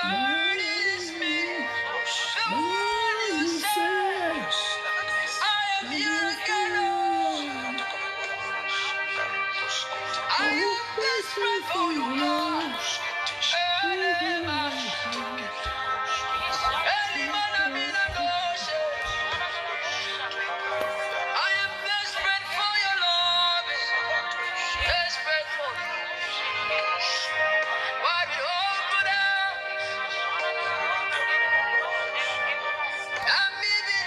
Lord is me. Lord is me. I am your God. I am desperate for you, Lord. I am desperate for your love. Desperate for you. Why we open up? I'm living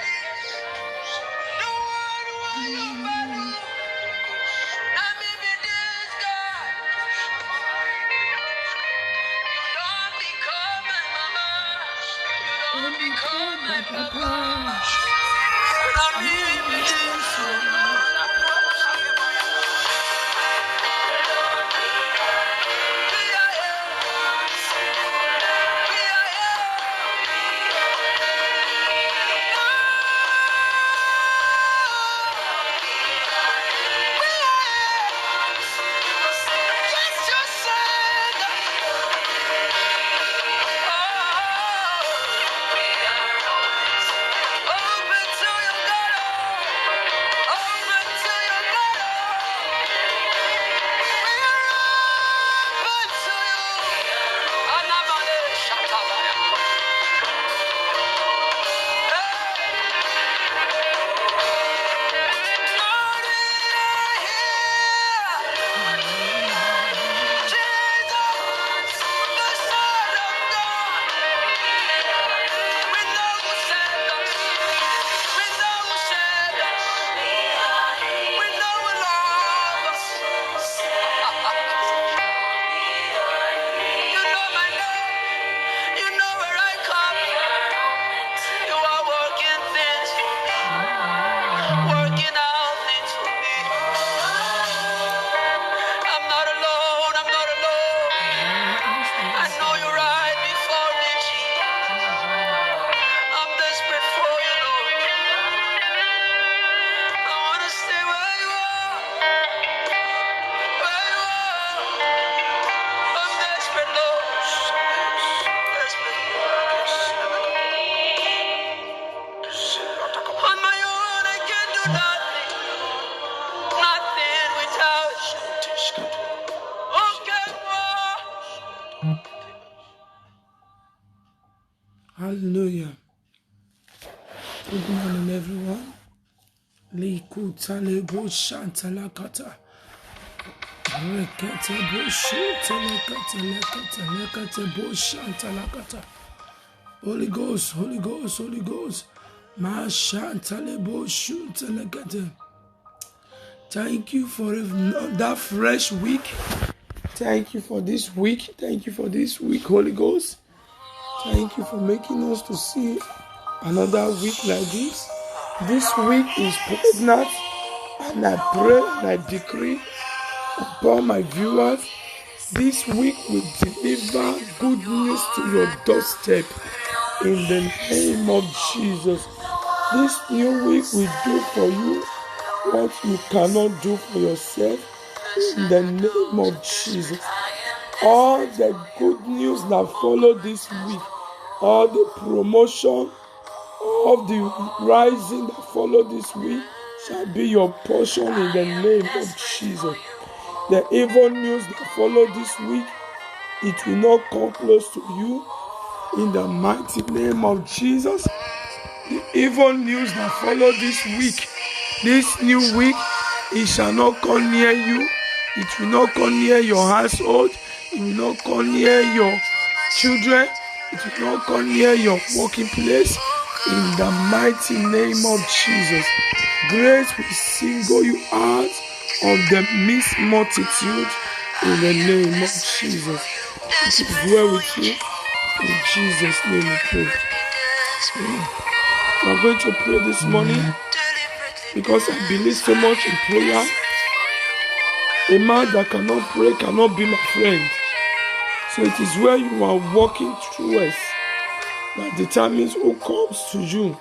no one will you battle. I'm living this God. You don't become my mama. You don't become my papa. I'm living this Hallelujah. Good morning, everyone. Likuta lebo shantalakata. Rekete bo shantalakata lekata lekate bo shantalakata. Holy Ghost, Holy Ghost, Holy Ghost. Ma shantalebo shantalakata. Thank you for that fresh week. Thank you for this week. Thank you for this week, Holy Ghost. Thank you for making us to see another week like this. This week is pregnant, and I pray and I decree upon my viewers, this week will deliver good news to your doorstep in the name of Jesus. This new week will do for you what you cannot do for yourself in the name of Jesus. All the good news that follow this week, all the promotion of the rising that follow this week shall be your portion in the name of Jesus. The evil news that follow this week, it will not come close to you in the mighty name of Jesus. The evil news that follow this week, this new week, it shall not come near you. It will not come near your household. It will not come near your children. It will not come near your working place. In the mighty name of Jesus, grace will single you out of the mixed multitude in the name of Jesus. It is well with you. In Jesus' name we pray. We are going to pray this morning because I believe so much in prayer. A man that cannot pray cannot be my friend. So it is where you are walking through us that determines who comes to you.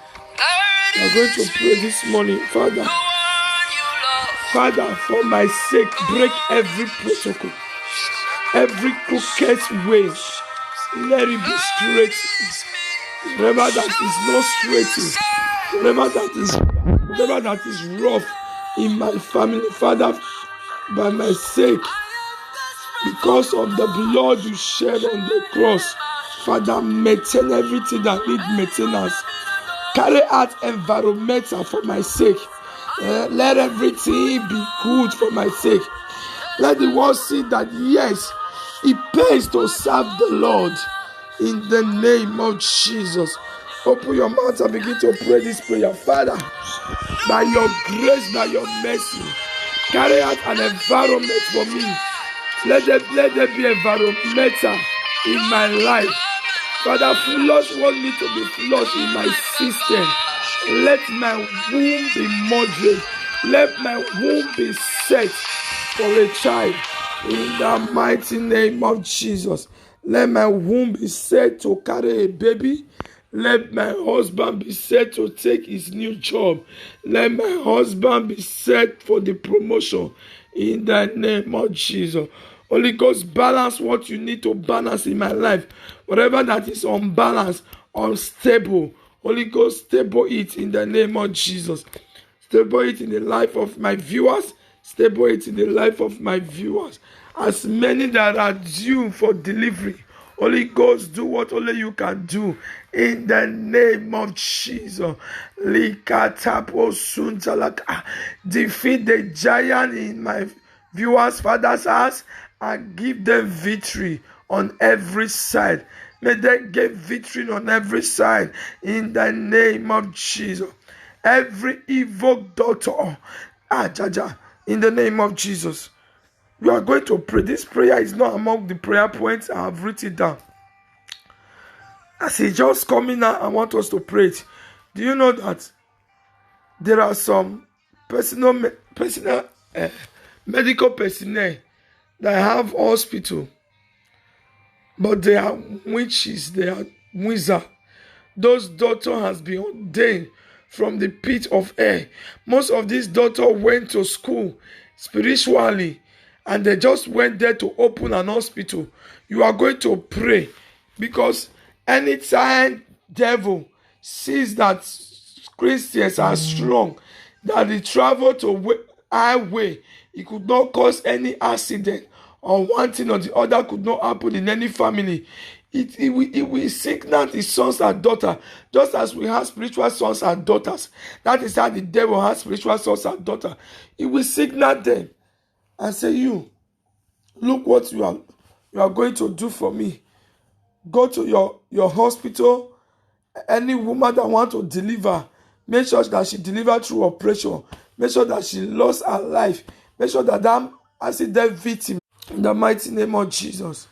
We are going to pray this morning. Father, Father, for my sake, break every protocol, every crooked way. Let it be straight. Whatever that is not straight, whatever that is rough in my family, Father, by my sake, because of the blood you shed on the cross, Father, maintain everything that needs maintenance. Carry out environmental for my sake. Let everything be good for my sake. Let the world see that yes, it pays to serve the Lord. In the name of Jesus. Open your mouth and begin to pray this prayer. Father, by your grace, by your mercy, carry out an environment for me. Let there be environmental in my life. Father, flush what needs to be flushed in my system. Let my womb be moderate. Let my womb be set for a child. In the mighty name of Jesus. Let my womb be set to carry a baby. Let my husband be set to take his new job. Let my husband be set for the promotion. In the name of Jesus. Holy Ghost, balance what you need to balance in my life. Whatever that is unbalanced, unstable, Holy Ghost, stable it in the name of Jesus. Stable it in the life of my viewers. Stable it in the life of my viewers. As many that are due for delivery, Holy Ghost, do what only you can do. In the name of Jesus. Defeat the giant in my viewers' father's house and give them victory on every side. May they get victory on every side. In the name of Jesus. Every evil daughter, in the name of Jesus. We are going to pray. This prayer is not among the prayer points I have written down. As it's just coming out, I want us to pray it. Do you know that there are some medical personnel that have hospital, but they are witches, they are wizards. Those doctors has been ordained from the pit of hell. Most of these doctors went to school spiritually, and they just went there to open an hospital. You are going to pray, because anytime devil sees that Christians are strong, that they travel to highway, it could not cause any accident, or one thing or the other could not happen in any family. It will signal the sons and daughters, just as we have spiritual sons and daughters. That is how the devil has spiritual sons and daughters. It will signal them and say, you, look what you are going to do for me. Go to your hospital. Any woman that wants to deliver, make sure that she deliver through operation. Make sure that she lost her life. Make sure that accident victim, in the mighty name of Jesus.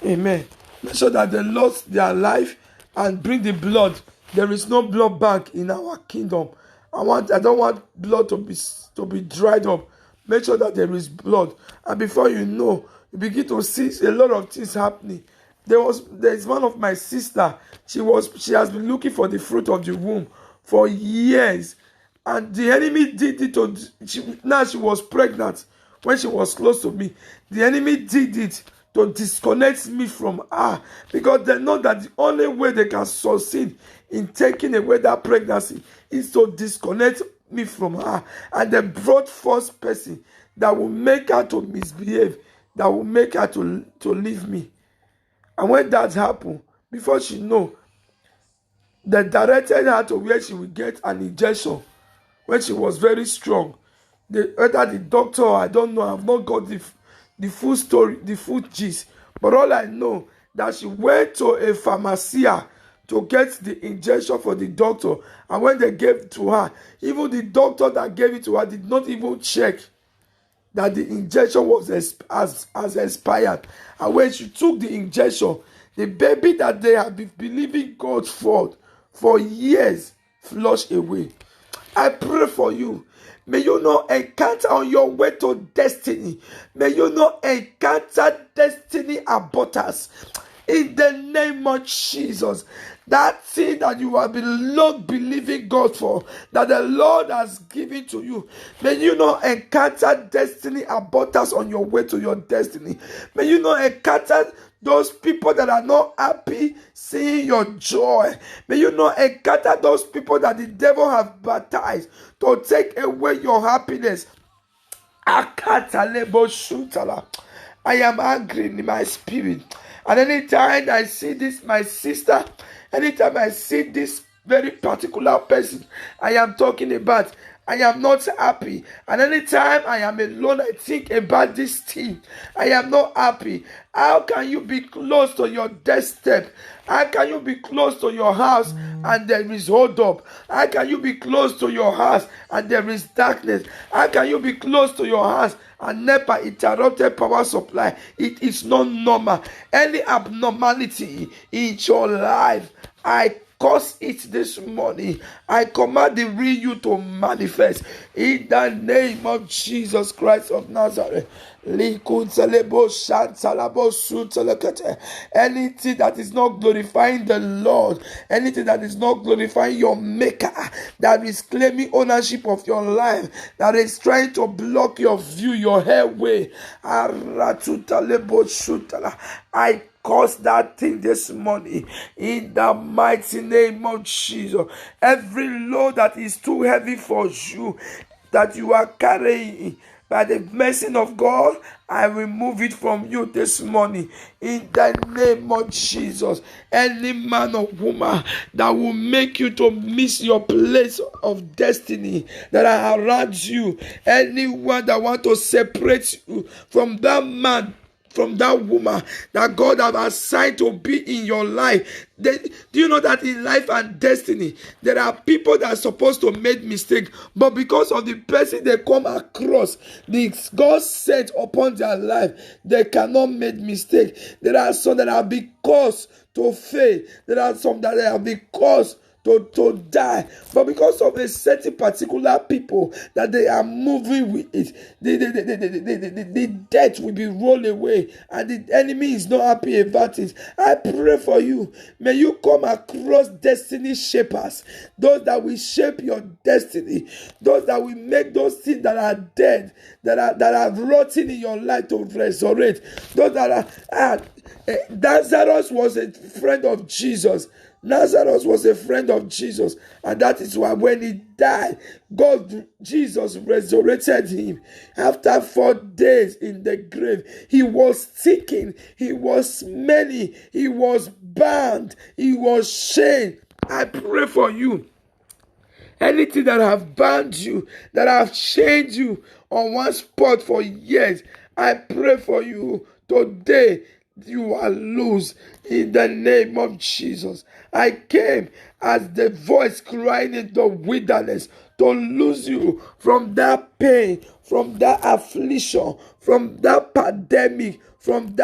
Amen. Make sure that they lost their life and bring the blood. There is no blood bank in our kingdom. I don't want blood to be dried up. Make sure that there is blood. And before you know, you begin to see a lot of things happening. There is one of my sister. She has been looking for the fruit of the womb for years. And the enemy did it now she was pregnant when she was close to me. The enemy did it to disconnect me from her, because they know that the only way they can succeed in taking away that pregnancy is to disconnect me from her. And they brought false person that will make her to misbehave, that will make her to leave me. And when that happened, before she know, they directed her to where she would get an injection when she was very strong. Whether the doctor, I don't know, I've not got the full story, the full gist. But all I know, that she went to a pharmacia to get the injection for the doctor. And when they gave it to her, even the doctor that gave it to her did not even check that the injection was as expired. And when she took the injection, the baby that they have been believing God for years flushed away. I pray for you. May you not encounter on your way to destiny. May you not encounter destiny aborters. In the name of Jesus, that thing that you have been long believing God for, that the Lord has given to you. May you not encounter destiny abundance on your way to your destiny. May you not encounter those people that are not happy seeing your joy. May you not encounter those people that the devil have baptized to take away your happiness. I am angry in my spirit. And anytime I see this, my sister, anytime I see this very particular person I am talking about, I am not happy. And anytime I am alone, I think about this thing. I am not happy. How can you be close to your death step? How can you be close to your house and there is hold up? How can you be close to your house and there is darkness? How can you be close to your house and NEPA interrupted power supply? It is not normal. Any abnormality in your life, I cause it this morning. I command the real you to manifest in the name of Jesus Christ of Nazareth. Anything that is not glorifying the Lord, anything that is not glorifying your maker, that is claiming ownership of your life, that is trying to block your view, your airway, I cause that thing this morning in the mighty name of Jesus. Every load that is too heavy for you, that you are carrying, by the mercy of God, I remove it from you this morning in the name of Jesus. Any man or woman that will make you to miss your place of destiny that are around you, anyone that want to separate you from that man, from that woman that God have assigned to be in your life. Do you know that in life and destiny, there are people that are supposed to make mistakes, but because of the person they come across, the God sent upon their life, they cannot make mistakes. There are some that have been caused to fail. There are some that have been caused to die, but because of a certain particular people that they are moving with it, the death will be rolled away and the enemy is not happy about it. I pray for you. May you come across destiny shapers, those that will shape your destiny, those that will make those things that are dead, that are rotting in your life to resurrect. Those that are Lazarus was a friend of Jesus. Lazarus was a friend of Jesus, and that is why when he died, Jesus resurrected him. After 4 days in the grave, he was sticking, he was smelly, he was bound, he was chained. I pray for you. Anything that have bound you, that have chained you on one spot for years, I pray for you today. You are loose in the name of Jesus. I came as the voice crying in the wilderness to loose you from that pain, from that affliction, from that pandemic, from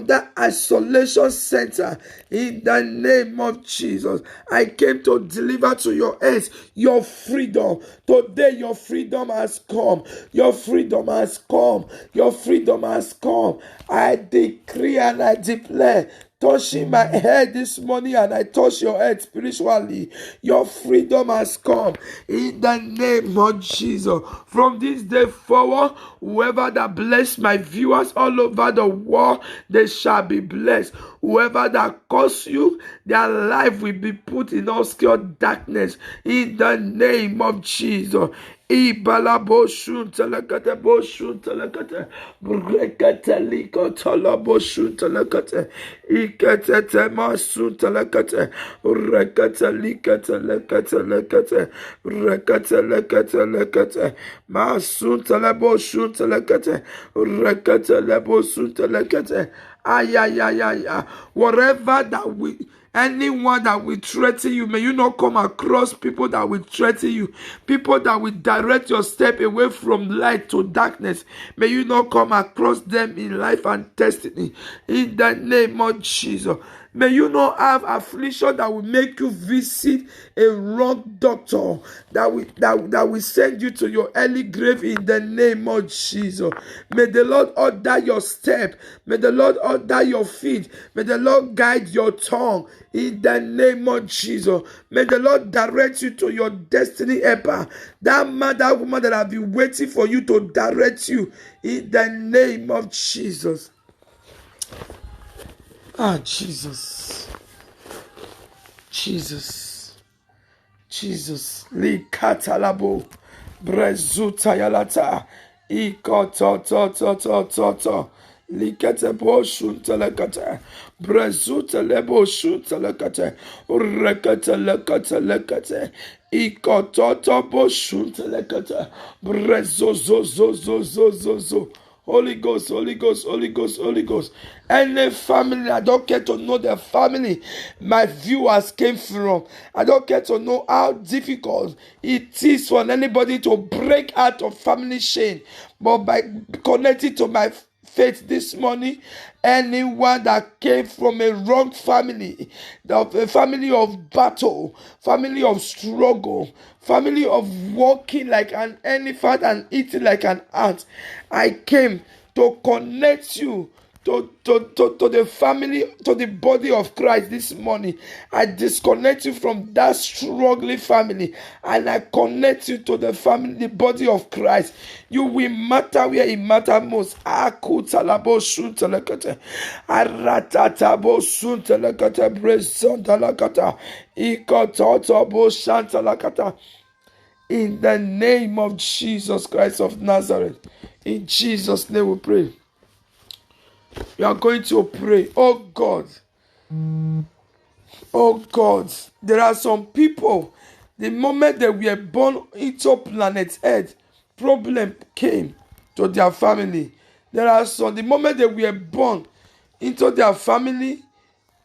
that isolation center. In the name of Jesus, I came to deliver to your hands your freedom. Today your freedom has come. Your freedom has come. Your freedom has come. I decree and I declare, touching my head this morning, and I touch your head spiritually. Your freedom has come in the name of Jesus. From this day forward, whoever that bless my viewers all over the world, they shall be blessed. Whoever that curse you, their life will be put in obscure darkness in the name of Jesus. Ibala boshun telekate boshun telekate brekete likotala boshun telekate ikete temasun telekate rekete likete lekete lekete rekete lekete lekete masun teleboshun telekate rekete lebosun telekate ayayayaya. Whatever that we, anyone that will threaten you, may you not come across people that will threaten you, people that will direct your step away from light to darkness. May you not come across them in life and destiny. In the name of Jesus, May you not have affliction that will make you visit a wrong doctor, that will send you to your early grave in the name of Jesus. May the Lord order your step. May the Lord order your feet. May the Lord guide your tongue in the name of Jesus. May the Lord direct you to your destiny helper. That man, that woman that have been waiting for you to direct you in the name of Jesus. Jesus. Jesus. Jesus. Likatalabo. Brezuta yalata. Ikotototototo. Likete bo shunta lekate. Brezuta lebo shunta lekate. Rekete lekate lekate. Ikototo bo shunta lekate. Brezozozozozozozo. Holy Ghost, Holy Ghost, Holy Ghost, Holy Ghost. Any family, I don't get to know the family my viewers came from. I don't get to know how difficult it is for anybody to break out of family chain. But by connecting to my faith this morning, anyone that came from a wrong family, a family of battle, family of struggle, family of walking like an elephant and eating like an ant, I came to connect you to the family, to the body of Christ this morning. I disconnect you from that struggling family and I connect you to the family, the body of Christ. You will matter where it matters most. Akutalabo shuntelekete. Aratatabo shuntelekete. Brezontalakata. Ikototobo shantalakata. In the name of Jesus Christ of Nazareth. In Jesus' name we pray. We are going to pray. Oh God, there are some people, the moment that we are born into planet Earth, problem came to their family. There are some, the moment that we are born into their family,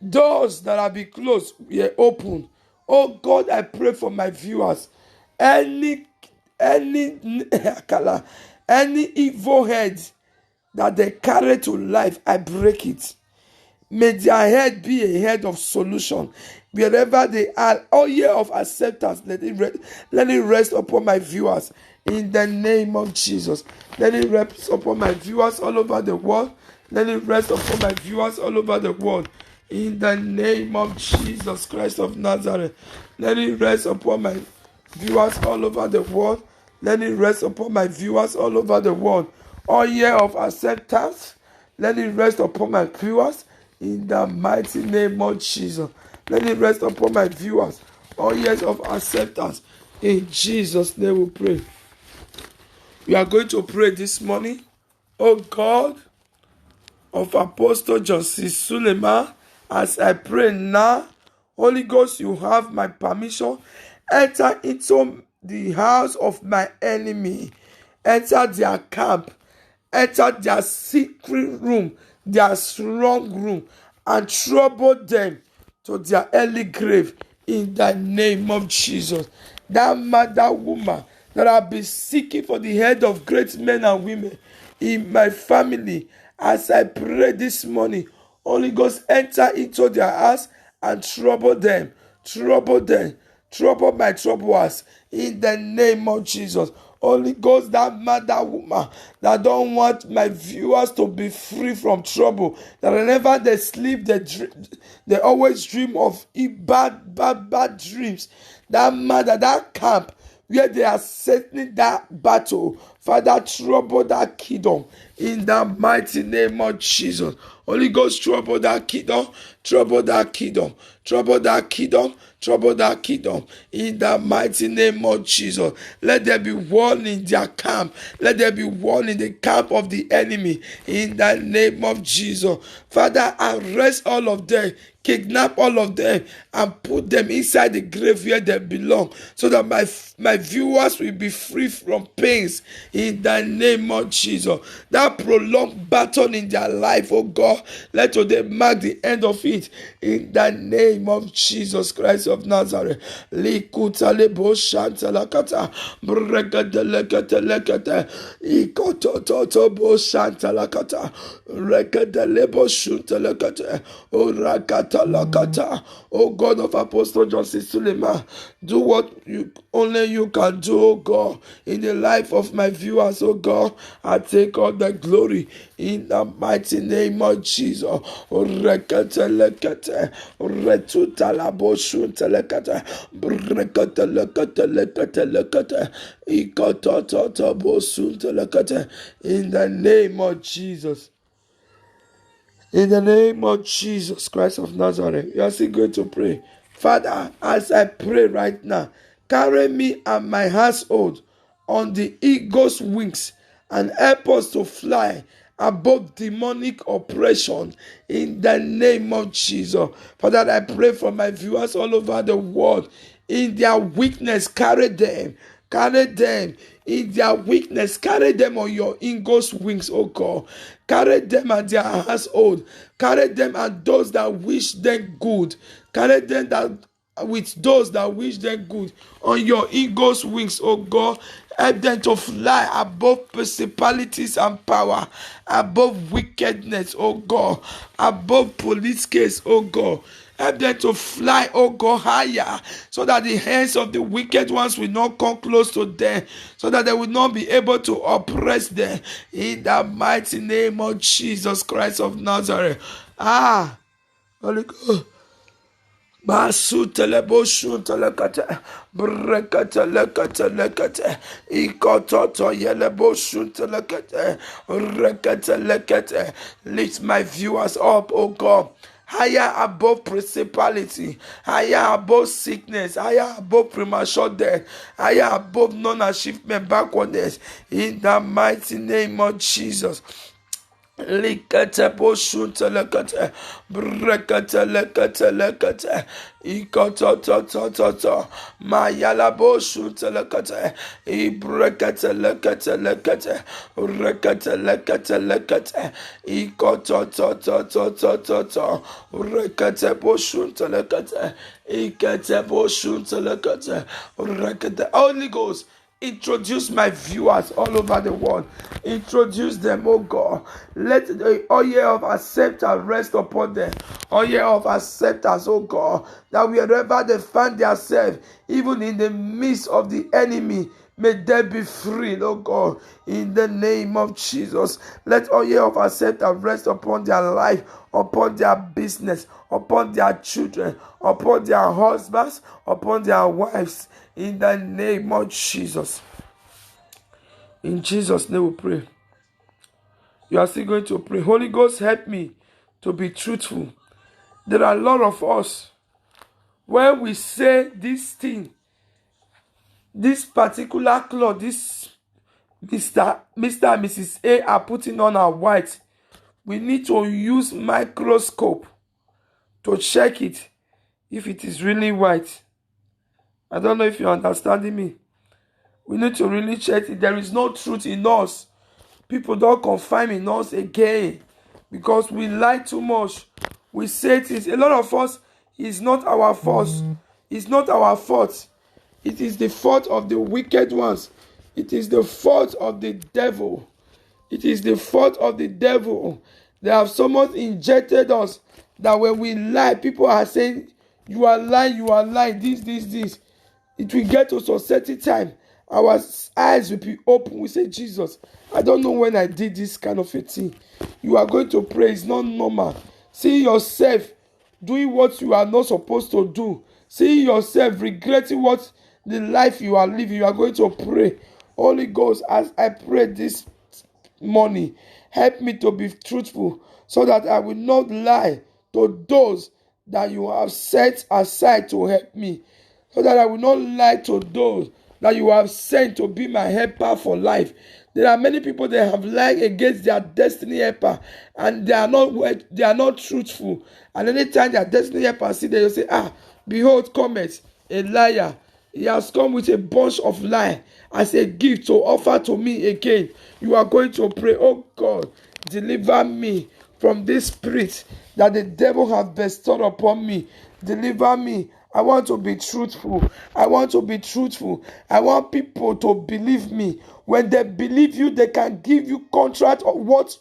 doors that have been closed were open. Oh God, I pray for my viewers. Any evil head that they carry to life, I break it. May their head be a head of solution. Wherever they are, all year of acceptance, let it rest upon my viewers. In the name of Jesus. Let it rest upon my viewers all over the world. Let it rest upon my viewers all over the world. In the name of Jesus Christ of Nazareth. Let it rest upon my viewers all over the world. Let it rest upon my viewers all over the world. All year of acceptance, let it rest upon my viewers in the mighty name of Jesus. Let it rest upon my viewers. All years of acceptance. In Jesus' name we pray. We are going to pray this morning. Oh God of Apostle John C. Suleiman, as I pray now, Holy Ghost, you have my permission. Enter into the house of my enemy. Enter their camp. Enter their secret room, their strong room, and trouble them to their early grave in the name of Jesus. That man, that woman that have been seeking for the head of great men and women in my family, as I pray this morning, Holy Ghost, enter into their house and trouble them, trouble my troublers in the name of Jesus. Holy Ghost, that man, that woman that don't want my viewers to be free from trouble, that whenever they sleep, they always dream of bad dreams. That man, that camp where they are settling that battle, Father, trouble that kingdom in the mighty name of Jesus. Holy Ghost, trouble that kingdom, trouble that kingdom, trouble that kingdom, trouble that kingdom in the mighty name of Jesus. Let there be one in their camp. Let there be one in the camp of the enemy in the name of Jesus. Father, arrest all of them, kidnap all of them, and put them inside the grave where they belong, so that my viewers will be free from pains in the name of Jesus. That prolonged battle in their life, oh God, let today mark the end of it in the name of Jesus Christ of Nazareth. Likuta lebo shanta lakata brekete lekete lekete ikototo bo shanta lakata rekete lebo shunta lekete urakata Oh God of Apostle Johnson Suleiman, do what only you can do, oh God, in the life of my viewers, oh God. I take all the glory in the mighty name of Jesus. In the name of Jesus. In the name of Jesus Christ of Nazareth, you are still going to pray. Father, as I pray right now, carry me and my household on the eagle's wings and help us to fly above demonic oppression in the name of Jesus. Father, I pray for my viewers all over the world. In their weakness, carry them. Carry them in their weakness. Carry them on your eagle's wings, oh God. Carry them and their household. Carry them and those that wish them good. Carry them that with those that wish them good on your eagle's wings, oh God. Help them to fly above principalities and power, above wickedness, oh God, above police case, oh God. Help them to fly, oh God, higher, so that the hands of the wicked ones will not come close to them, so that they will not be able to oppress them. In the mighty name of Jesus Christ of Nazareth. Holy God. Basu teleboshun telekate brekate lekate lekate ikototo yeleboshun telekate rekate lekate. Lift my viewers up, oh God, higher above principality, higher above sickness, higher above premature death, higher above non-achievement, backwardness, in the mighty name of Jesus. Likete boshun telekate brekate lekate lekate ikototototo mayala boshun telekate ibrekate lekate lekate rekate lekate lekate ikotototototo rekate boshun telekate ikete boshun telekate rekate. Holy Ghost, introduce my viewers all over the world. Introduce them, oh God. Let the oil of acceptance rest upon them. Oil of acceptance, oh God, that wherever they find themselves, even in the midst of the enemy, may they be free, oh God, in the name of Jesus. Let oil of acceptance rest upon their life, upon their business, upon their children, upon their husbands, upon their wives, in the name of Jesus. In Jesus' name we pray. You are still going to pray. Holy Ghost, help me to be truthful. There are a lot of us, when we say this thing, this particular cloth, this Mr. and Mrs. A are putting on our white, we need to use microscope to check it if it is really white. I don't know if you're understanding me. We need to really check it. There is no truth in us. People don't confine in us again because we lie too much. We say things. A lot of us, is not our fault. It's not our fault. It is the fault of the wicked ones. It is the fault of the devil. It is the fault of the devil. They have so much injected us that when we lie, people are saying, you are lying, this. It will get to a certain time. Our eyes will be open. We say, Jesus, I don't know when I did this kind of a thing. You are going to pray. It's not normal. See yourself doing what you are not supposed to do. See yourself regretting what the life you are living. You are going to pray. Holy Ghost, as I pray this morning, help me to be truthful so that I will not lie to those that you have set aside to help me. So that I will not lie to those that you have sent to be my helper for life. There are many people that have lied against their destiny helper, and they are not truthful. And anytime their destiny helper see them, you say, behold, cometh a liar. He has come with a bunch of lies as a gift to offer to me again. You are going to pray, oh God, deliver me from this spirit that the devil has bestowed upon me. Deliver me. I want to be truthful. I want people to believe me. When they believe you, they can give you contract of what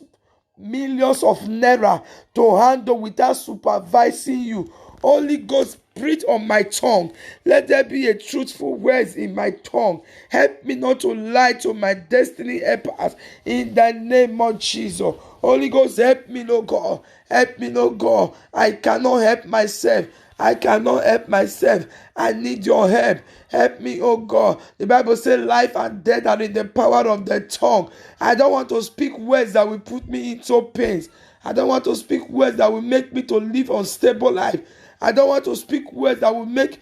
millions of naira to handle without supervising you. Holy Ghost, breathe on my tongue. Let there be a truthful words in my tongue. Help me not to lie to my destiny helpers in the name of Jesus. Holy Ghost, help me, no God. Help me, no God. I cannot help myself. I cannot help myself. I need your help. Help me, oh God. The Bible says life and death are in the power of the tongue. I don't want to speak words that will put me into pains. I don't want to speak words that will make me to live unstable life. I don't want to speak words that will make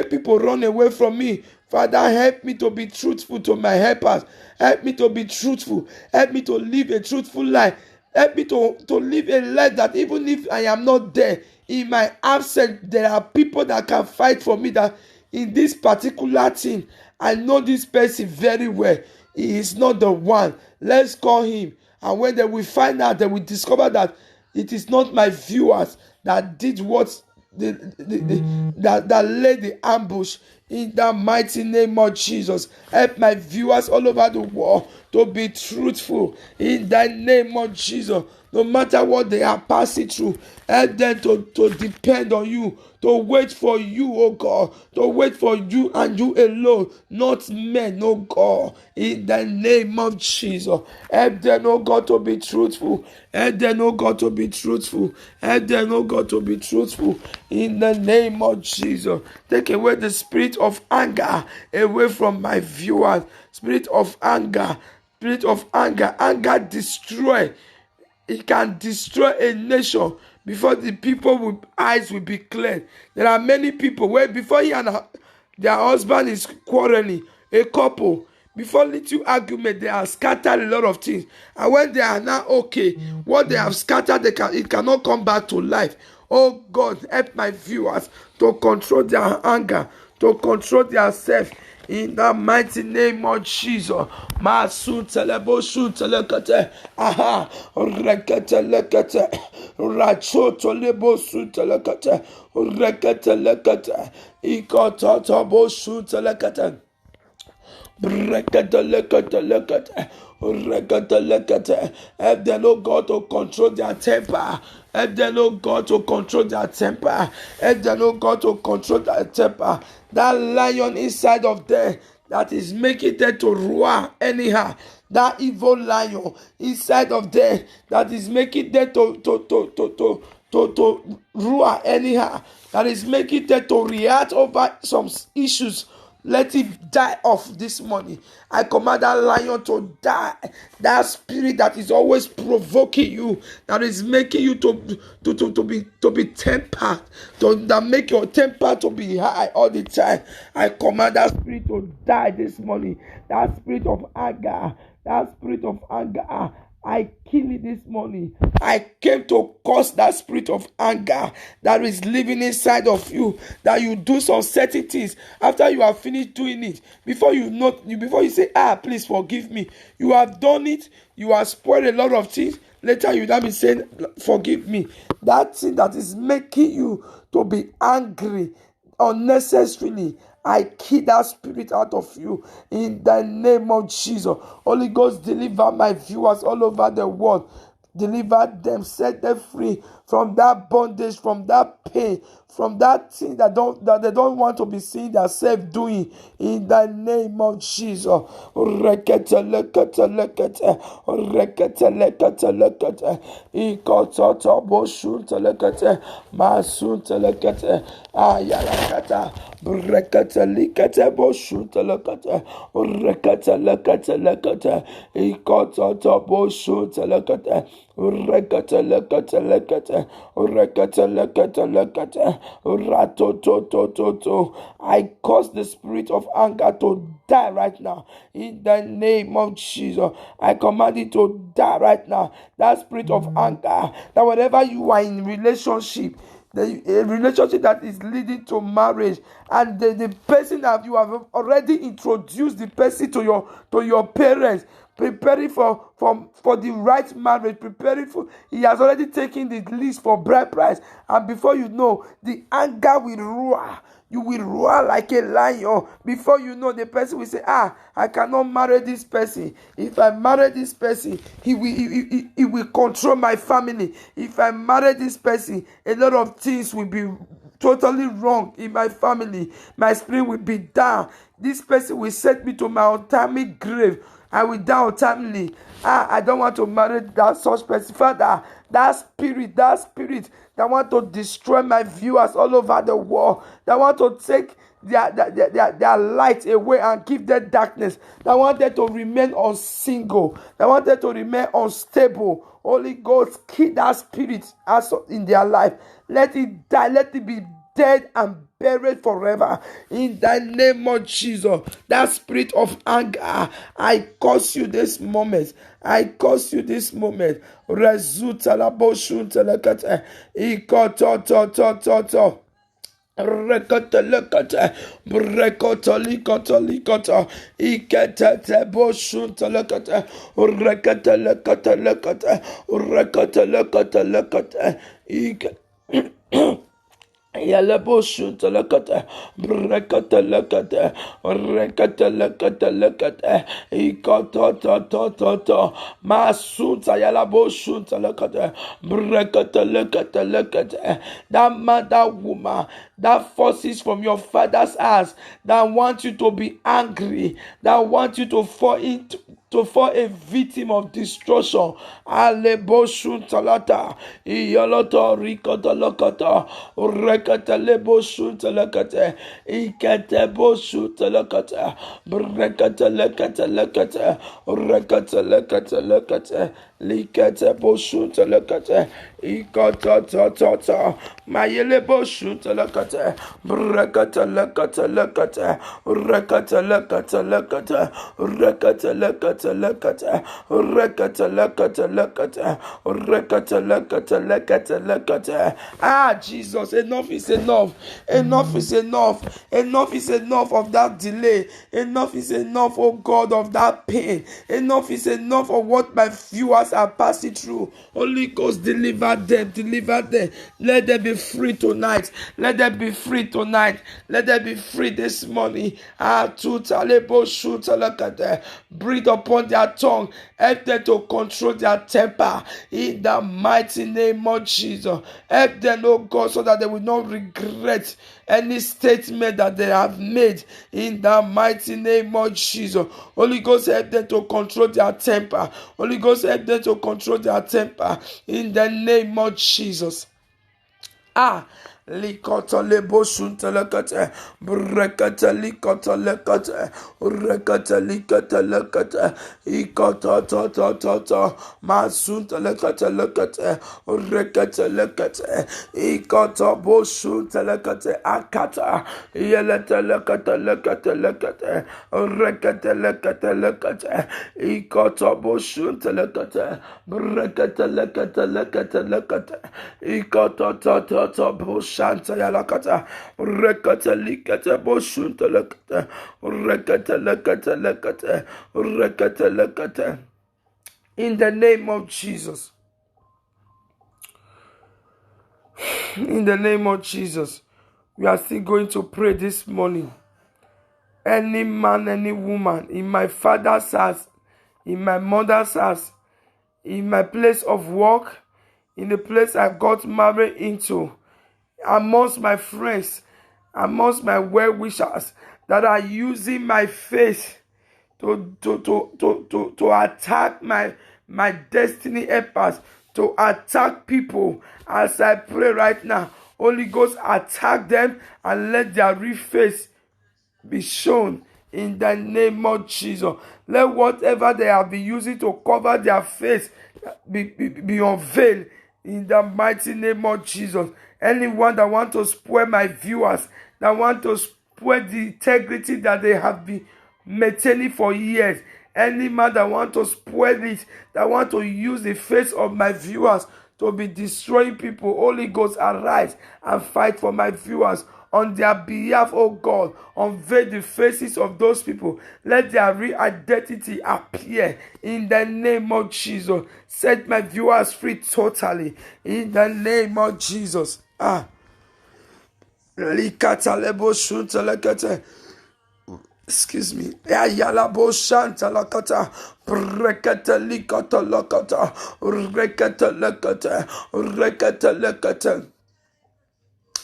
people run away from me. Father, help me to be truthful to my helpers. Help me to be truthful. Help me to live a truthful life. Help me to live a life that even if I am not there, in my absence, there are people that can fight for me, that in this particular thing, I know this person very well. He is not the one. Let's call him. And when they will find out, they will discover that it is not my viewers that did what that laid the ambush. In the mighty name of Jesus, help my viewers all over the world to be truthful. In the name of Jesus, no matter what they are passing through, help them to depend on you, to wait for you, oh God, to wait for you and you alone, not men, oh God. In the name of Jesus, help them, oh God, to be truthful. Help them, oh God, to be truthful. Help them, oh God, to be truthful. In the name of Jesus, take away the spirit of anger away from my viewers. Spirit of anger, anger destroy. It can destroy a nation before the people with eyes will be clear. There are many people where before he and their husband is quarreling, a couple, before little argument, they have scattered a lot of things. And when they are now okay, what they have scattered, it cannot come back to life. Oh God, help my viewers to control their anger, to control their self. In the mighty name of Jesus. Masu telebo shu telekate. Aha. Rekete lekete. Racho tolebo shu telekate. Rekete lekete. Ikota tobo shu telekate. Help them, oh God, to control their temper. Help them, oh God, to control their temper. Help them, oh God, to control their temper. That lion inside of them that is making them to roar anyhow. That evil lion inside of them that is making them to roar anyhow. That is making them to react over some issues. Let it die off this morning. I command that lion to die. That spirit that is always provoking you, that is making you to be tempered, that make your temper to be high all the time. I command that spirit to die this morning. That spirit of anger, I kill it this morning. I came to cause that spirit of anger that is living inside of you, that you do some certain things. After you have finished doing it, before you say, please forgive me, you have done it, you have spoiled a lot of things. Later you now be saying, forgive me. That thing that is making you to be angry unnecessarily, I kill that spirit out of you in the name of Jesus. Holy Ghost, deliver my viewers all over the world. Deliver them, set them free from that bondage, from that pain, from that thing that they don't want to be seeing themselves doing. In the name of Jesus. I cause the spirit of anger to die right now in the name of Jesus. I command it to die right now. That spirit of anger, that whenever you are in relationship, a relationship that is leading to marriage, and the person that you have already introduced the person to your parents, preparing for the right marriage, he has already taken the list for bride price, and before you know, the anger will roar. You will roar like a lion. Before you know, the person will say, I cannot marry this person. If I marry this person, he will control my family. If I marry this person, a lot of things will be totally wrong in my family. My spirit will be down. This person will set me to my untimely grave. I will die untimely. I don't want to marry that such person. Father, that spirit that want to destroy my viewers all over the world, that want to take their light away and give them darkness, that want them to remain unsingle, that want them to remain unstable. Holy Ghost, kill that spirit also in their life. Let it die. Let it be dead and buried forever. In the name of Jesus. That spirit of anger, I curse you this moment. I curse you this moment. Rezuta la boshun telekate. Ikoto. Rekota likota ikete boshun telekate. Rekota Yalaboshun telekate, brekate lekate, rekate lekate, ikoto, masunta yalaboshun telekate, brekate lekate. That man, that woman, that forces from your father's house that want you to be angry, that want you to fall a victim of destruction. Aleboshun talata, iyoloto rikoto lokota, rekete leboshun talakate, ikete boshun talakate, brekete lekate, rekete lekate, likete boshun talakate, ikoto, mayele boshun talakate, brekete lekate, rekete lekate. Jesus, enough is enough. Enough is enough. Enough is enough of that delay. Enough is enough, oh God, of that pain. Enough is enough of what my viewers are passing through. Holy Ghost, deliver them. Let them be free tonight. Let them be free this morning. Breathe upon their tongue. Help them to control their temper in the mighty name of Jesus. Help them, oh God, so that they will not regret any statement that they have made in the mighty name of Jesus. Holy Ghost, help them to control their temper. Holy Ghost, help them to control their temper in the name of Jesus. Likota lebo shunta lekate, brekata likota lekate, rekata likata lekate, ikota masunta lekate, rekata lekate, ikota bo shunta lekate, akata, yelete lekate, rekata lekate, ikota bo shunta lekate, brekata lekate, ikota bo shanta yalakata, rekata likata boshunta lekata, rekata lekata. In the name of Jesus. In the name of Jesus. We are still going to pray this morning. Any man, any woman in my father's house, in my mother's house, in my place of work, in the place I got married into, amongst my friends, amongst my well-wishers, that are using my faith to attack my destiny helpers, to attack people. As I pray right now, Holy Ghost, attack them and let their real face be shown in the name of Jesus. Let whatever they have been using to cover their face be unveiled in the mighty name of Jesus. Anyone that want to spoil my viewers, that want to spoil the integrity that they have been maintaining for years, any man that want to spoil it, that want to use the face of my viewers to be destroying people, Holy Ghost, arise and fight for my viewers. On their behalf, oh God, unveil the faces of those people. Let their real identity appear in the name of Jesus. Set my viewers free totally in the name of Jesus. Likata lebo shunta lekete. Excuse me. Ayala bo shanta lakata. Rekete likata lakata. Rekete lekete. Rekete lekete.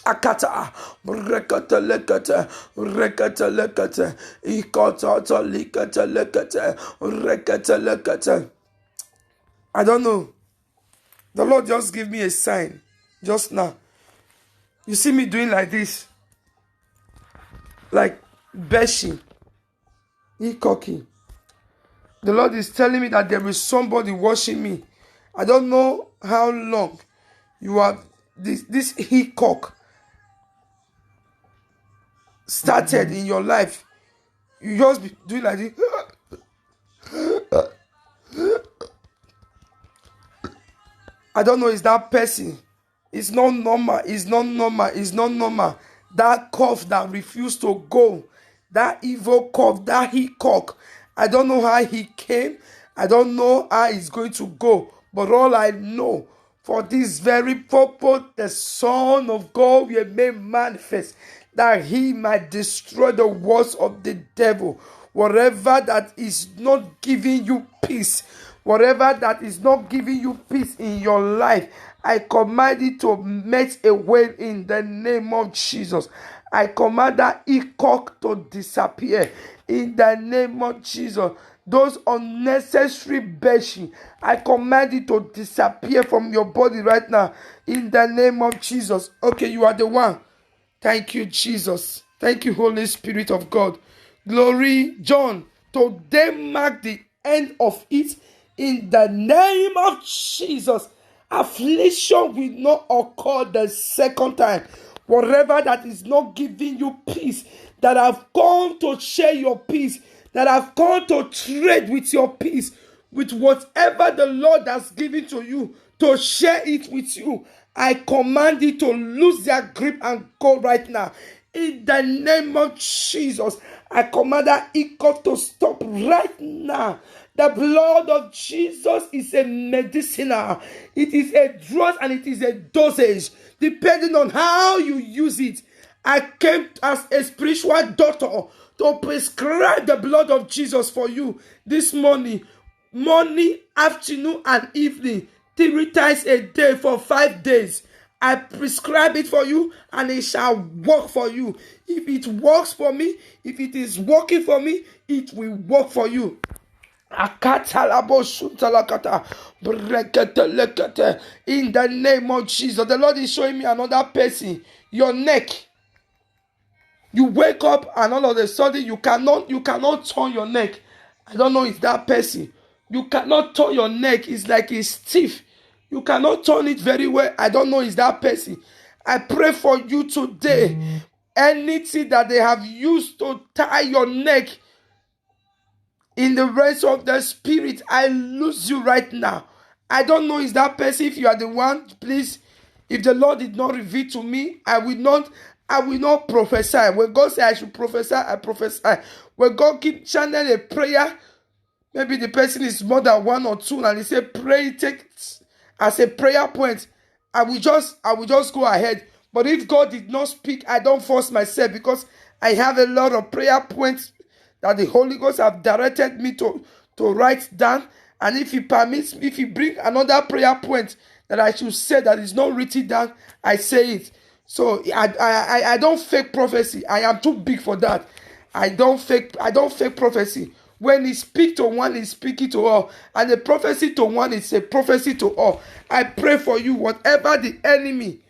Akata, rekata lekata, rekata lekata, ikata likata lekata, rekata lekata. I don't know. The Lord just gave me a sign just now. You see me doing like this, like bashing, cocky. The Lord is telling me that there is somebody watching me. I don't know how long you have this hickok started in your life. You just be doing like this. I don't know, it's that person. It's not normal. It's not normal. It's not normal. That cough that refused to go. That evil cough, that hickok. I don't know how he came. I don't know how he's going to go. But all I know, for this very purpose, the Son of God will made manifest, that he might destroy the works of the devil. Whatever that is not giving you peace, whatever that is not giving you peace in your life, I command it to melt away in the name of Jesus. I command that cock to disappear in the name of Jesus. Those unnecessary bashing, I command it to disappear from your body right now in the name of Jesus. Okay, you are the one. Thank you, Jesus. Thank you, Holy Spirit of God. Glory, John. Today mark the end of it in the name of Jesus. Affliction will not occur the second time. Whatever that is not giving you peace, that have come to share your peace, that have come to trade with your peace, with whatever the Lord has given to you, to share it with you, I command it to lose their grip and go right now. In the name of Jesus, I command that hiccup to stop right now. The blood of Jesus is a medicinal. It is a drug and it is a dosage, depending on how you use it. I came as a spiritual doctor to prescribe the blood of Jesus for you this morning, afternoon, and evening, 3 times a day for 5 days. I prescribe it for you and it shall work for you. If it works for me, if it is working for me, it will work for you. In the name of Jesus, the Lord is showing me another person. Your neck. You wake up and all of a sudden you cannot turn your neck. I don't know if that person. You cannot turn your neck. It's like it's stiff. You cannot turn it very well. I don't know is that person. I pray for you today. Anything that they have used to tie your neck, in the realms of the spirit, I lose you right now. I don't know is that person. If you are the one, please, if the Lord did not reveal to me, I will not prophesy. When God says I should prophesy, I prophesy. When God keep channeling a prayer, maybe the person is more than 1 or 2, and he say pray, take as a prayer point, I will just go ahead. But if God did not speak, I don't force myself, because I have a lot of prayer points that the Holy Ghost have directed me to write down. And if he permits me, if he bring another prayer point that I should say that is not written down, I say it. So I don't fake prophecy. I am too big for that. I don't fake prophecy. When he speaks to one, he's speaking to all. And the prophecy to one is a prophecy to all. I pray for you, whatever the enemy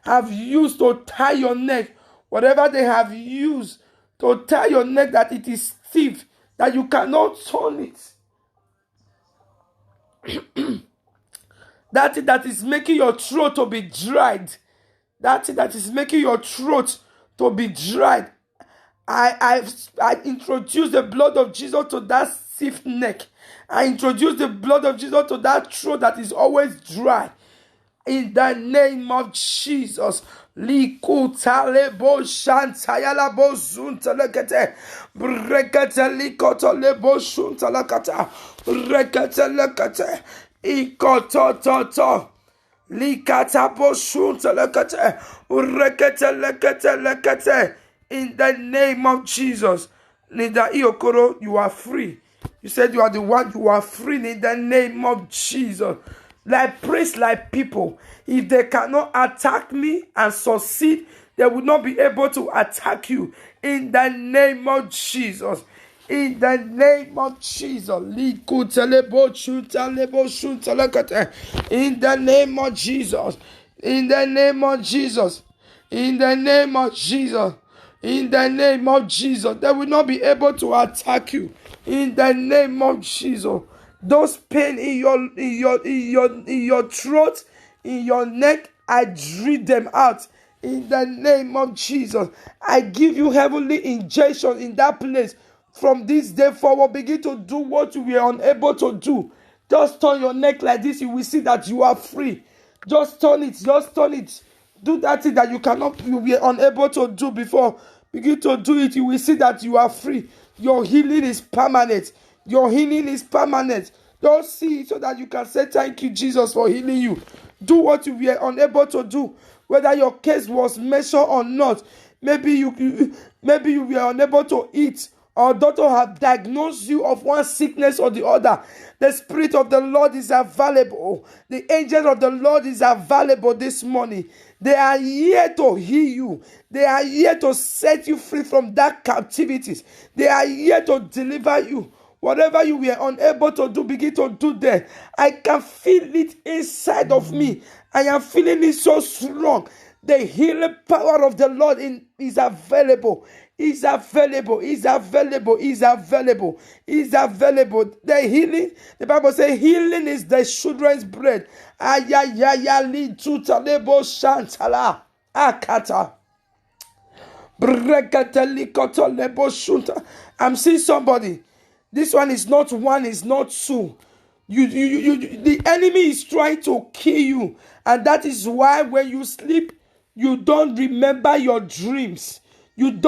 have used to tie your neck, whatever they have used to tie your neck, that it is stiff, that you cannot turn it. that is making your throat to be dried. That is making your throat to be dried. I introduce the blood of Jesus to that stiff neck. I introduce the blood of Jesus to that throat that is always dry. In the name of Jesus. Likutalebo shantayalabo zuntalekete. Brekete likotolebo shuntalakata. Brekete lekete. Ikotototo. Likata boshunta lekete. Urekete lekete lekete. In the name of Jesus. Linda Iokoro, you are free. You said you are the one, you are free in the name of Jesus. Like praise like people. If they cannot attack me and succeed, they will not be able to attack you. In the name of Jesus. In the name of Jesus. In the name of Jesus. In the name of Jesus. In the name of Jesus. In the name of Jesus. They will not be able to attack you. In the name of Jesus. Those pain in your throat, in your neck, I drill them out. In the name of Jesus. I give you heavenly injection in that place. From this day forward, begin to do what you were unable to do. Just turn your neck like this. You will see that you are free. Just turn it. Just turn it. Do that thing that you were unable to do before. Begin to do it. You will see that you are free. Your healing is permanent. Your healing is permanent. Don't see it so that you can say thank you, Jesus, for healing you. Do what you were unable to do. Whether your case was measured or not. Maybe you were unable to eat. Or doctor have diagnosed you of one sickness or the other. The Spirit of the Lord is available. The angel of the Lord is available this morning. They are here to heal you. They are here to set you free from that captivities. They are here to deliver you. Whatever you were unable to do, begin to do there. I can feel it inside of me. I am feeling it so strong. The healing power of the Lord is available. Is available. Is available. Is available. Is available. The healing, the Bible says, healing is the children's bread. Ayayayali tutalebo shantala akata. I'm seeing somebody. This one is not one, is not two. The enemy is trying to kill you, and that is why when you sleep, you don't remember your dreams. You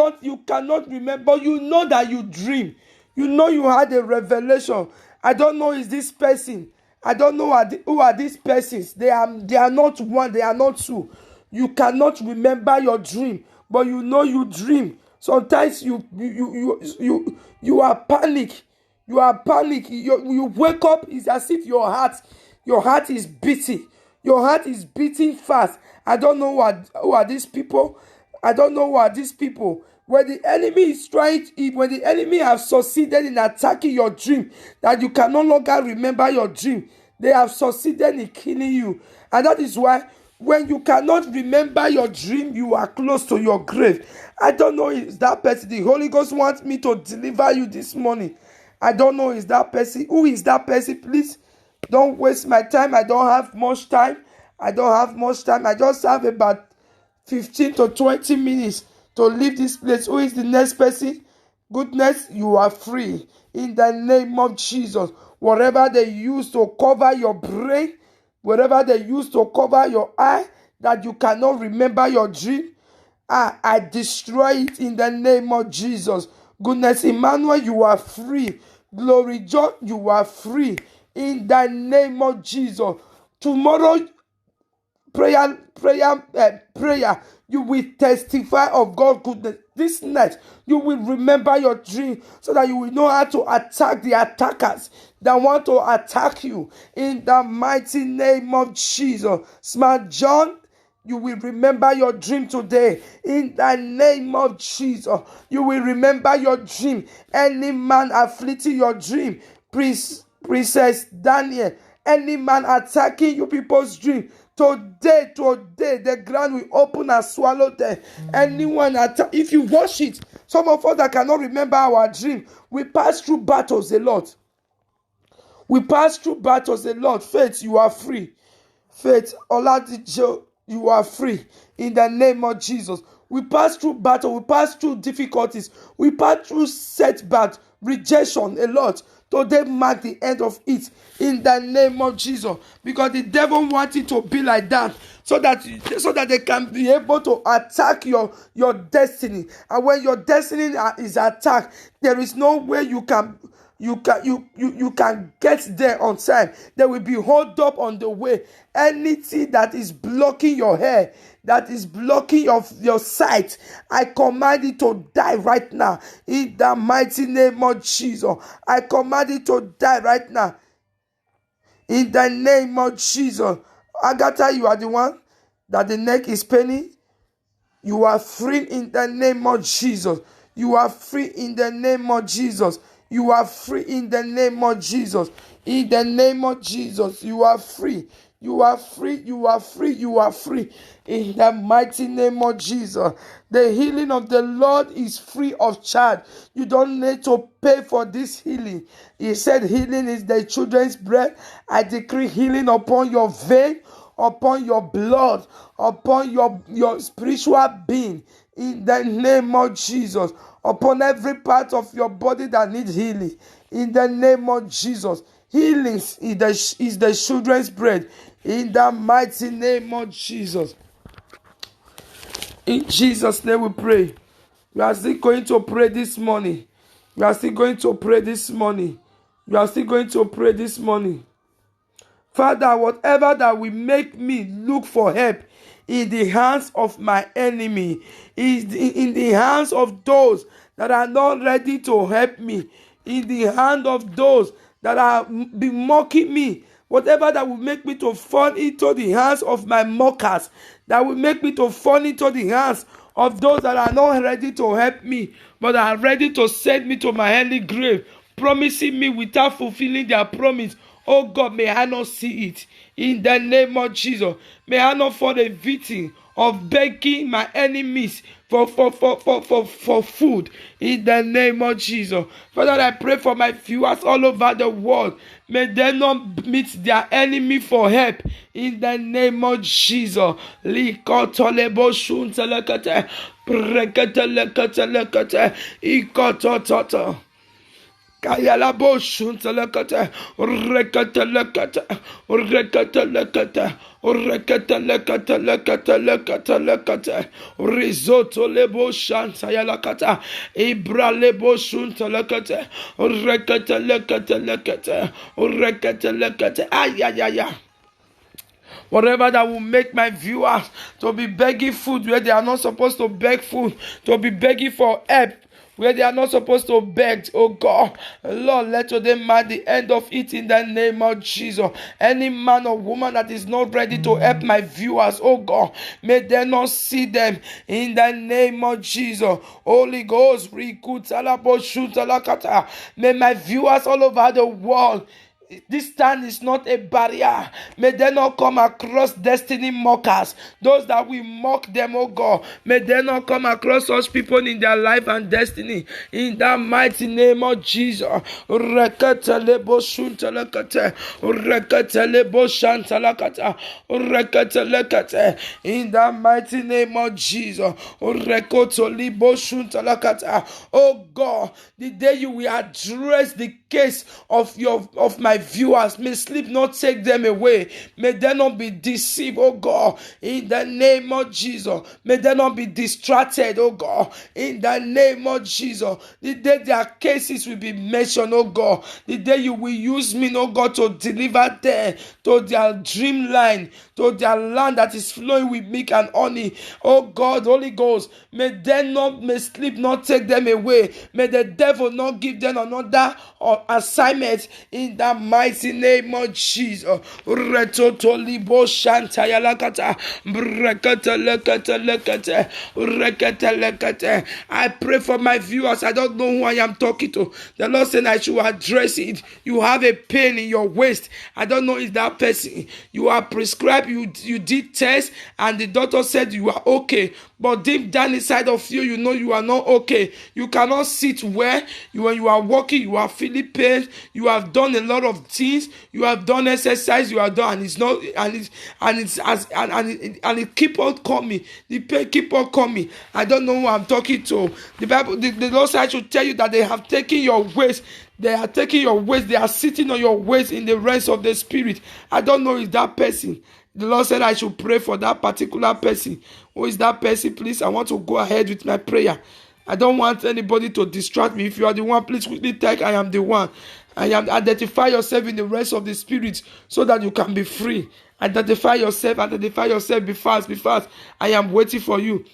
cannot remember. You know that you dream. You know you had a revelation. I don't know is this person. I don't know who are these persons. They are not one. They are not two. You cannot remember your dream, but you know you dream. Sometimes you are panic. You are panic. You wake up. It's as if your heart is beating. Your heart is beating fast. I don't know who are these people. I don't know who are these people. When the enemy have succeeded in attacking your dream, that you can no longer remember your dream, they have succeeded in killing you. And that is why when you cannot remember your dream, you are close to your grave. I don't know if that person. The Holy Ghost wants me to deliver you this morning. I don't know is that person. Who is that person? Please don't waste my time. I don't have much time. I just have about 15 to 20 minutes to leave this place. Who is the next person? Goodness, you are free. In the name of Jesus. Whatever they use to cover your brain, whatever they use to cover your eye, that you cannot remember your dream, I destroy it in the name of Jesus. Goodness, Emmanuel, you are free. Glory, John, you are free. In the name of Jesus. Tomorrow, prayer, you will testify of God's goodness. This night, you will remember your dream so that you will know how to attack the attackers that want to attack you. In the mighty name of Jesus. Smart John, you will remember your dream today. In the name of Jesus, you will remember your dream. Any man afflicting your dream, Princess Daniel, any man attacking you people's dream, today, the ground will open and swallow them. Anyone if you watch it, some of us that cannot remember our dream, we pass through battles a lot. Faith, you are free. Faith, Oladijo, you are free. In the name of Jesus. We pass through battle, we pass through difficulties, we pass through setbacks, rejection a lot. Today mark the end of it in the name of Jesus, because the devil wants it to be like that so that they can be able to attack your destiny. And when your destiny is attacked, there is no way you you can get there on time. There will be hold up on the way. Anything that is blocking your hair, that is blocking your sight, I command it to die right now. In the mighty name of Jesus, I command it to die right now. In the name of Jesus. Agatha, you are the one that the neck is paining. You are free in the name of Jesus. You are free in the name of Jesus. You are free in the name of Jesus. In the name of Jesus, you are free. You are free. You are free. You are free. In the mighty name of Jesus. The healing of the Lord is free of charge. You don't need to pay for this healing. He said healing is the children's bread. I decree healing upon your vein, upon your blood, upon your spiritual being, in the name of Jesus, upon every part of your body that needs healing, in the name of Jesus. Healing is the children's bread, in the mighty name of Jesus. In Jesus' name we pray. We are still going to pray this morning. We are still going to pray this morning. We are still going to pray this morning. Father, whatever that will make me look for help in the hands of my enemy, is in the hands of those that are not ready to help me, in the hand of those that are be mocking me, whatever that will make me to fall into the hands of my mockers, that will make me to fall into the hands of those that are not ready to help me, but are ready to send me to my early grave, promising me without fulfilling their promise. Oh God, may I not see it. In the name of Jesus, may I not fall a victim of begging my enemies for food. In the name of Jesus. Father, I pray for my viewers all over the world. May they not meet their enemy for help. In the name of Jesus. Kayala boshun telekata, rekata lekata, rekata lekata, rekata lekata lekata lekata lekata, risotto lebo shanta yalakata, ibra lebo shun telekata, rekata lekata lekata, rekata lekata, ayayaya. Whatever that will make my viewers to be begging food where they are not supposed to beg food, to be begging for help where they are not supposed to beg. Oh God, Lord, let today mark the end of it in the name of Jesus. Any man or woman that is not ready to help my viewers, oh God, may they not see them in the name of Jesus. Holy Ghost, may my viewers all over the world, this time is not a barrier. May they not come across destiny mockers, those that will mock them, oh God. May they not come across such people in their life and destiny. In the mighty name of Jesus. In the mighty name of Jesus. Oh God, the day you will address the case of my viewers, may sleep not take them away. May they not be deceived, oh God, in the name of Jesus. May they not be distracted, oh God, in the name of Jesus. The day their cases will be mentioned, oh God, the day you will use me, oh God, to deliver them to their dreamland, to their land that is flowing with milk and honey. Oh God, Holy Ghost, may sleep not take them away. May the devil not give them another assignment in the mighty name of Jesus. I pray for my viewers. I don't know who I am talking to. The Lord said I should address it. You have a pain in your waist. I don't know if that person. You are prescribed. You did test and the doctor said you are okay. But deep down inside of you, you know you are not okay. You cannot sit where when you are walking, you are feeling pain. You have done a lot of things. You have done exercise. You have done, and it's not, and it keep on coming. The pain keep on coming. I don't know who I'm talking to. The Bible, the Lord said I should tell you that they have taken your waist. They are taking your waist. They are sitting on your waist in the realms of the spirit. I don't know if that person. The Lord said I should pray for that particular person. Who is that person? Please, I want to go ahead with my prayer. I don't want anybody to distract me. If you are the one, please quickly type, I am the one. I am. Identify yourself in the rest of the spirit so that you can be free. Identify yourself, be fast, be fast. I am waiting for you.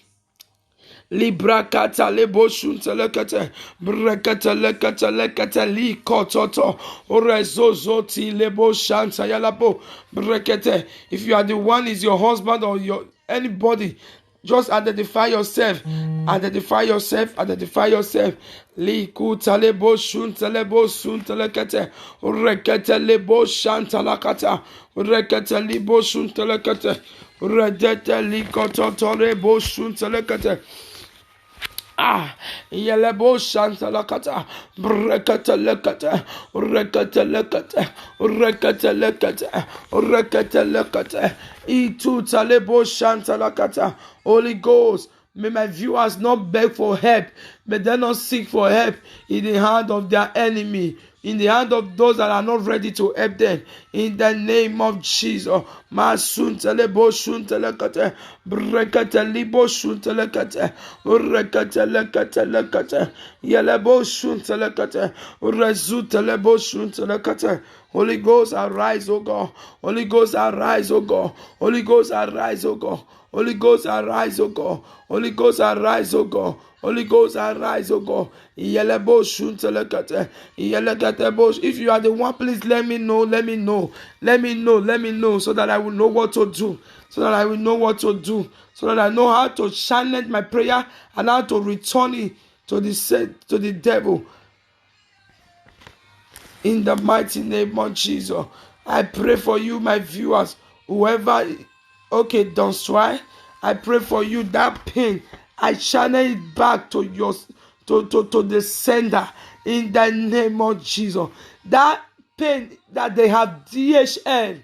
Libra kata lebo shunta lekata brekata lekata lekata li kototo orezozoti lebo shanta yalapo brekete. If you are the one, is your husband or your anybody, just identify yourself. Identify yourself. Identify yourself. Li kuta lebo shunta lebo shunta lekata rekete lebo shanta lakata rekete lebo shunta lekata redete li kototo lebo shunta lekata. Yelebo shanta lakata, brekata lekata, rekata lekata, rekata lekata, rekata lekata, itu talebo shanta lakata. Holy Ghost, may my viewers not beg for help, may they not seek for help in the hand of their enemy, in the hand of those that are not ready to help them. In the name of Jesus. Masuntelebo shuntelekate, brekatelibo shuntelekate, urekatelekate, yelebo shuntelekate, urezutelebo shuntelekate. Holy Ghost, arise, O God. Holy Ghost, arise, O God. Holy Ghost, arise, O God. Holy Ghost, arise, O God. Holy Ghost, arise, O God. Holy Ghost, arise, O God. If you are the one, please let me know, so that I will know what to do. So that I know how to channel my prayer and how to return it to the devil. In the mighty name of Jesus, I pray for you, my viewers, whoever. Okay, don't try. I pray for you, that pain, I channel it back to your to the sender in the name of Jesus. That pain that they have DHL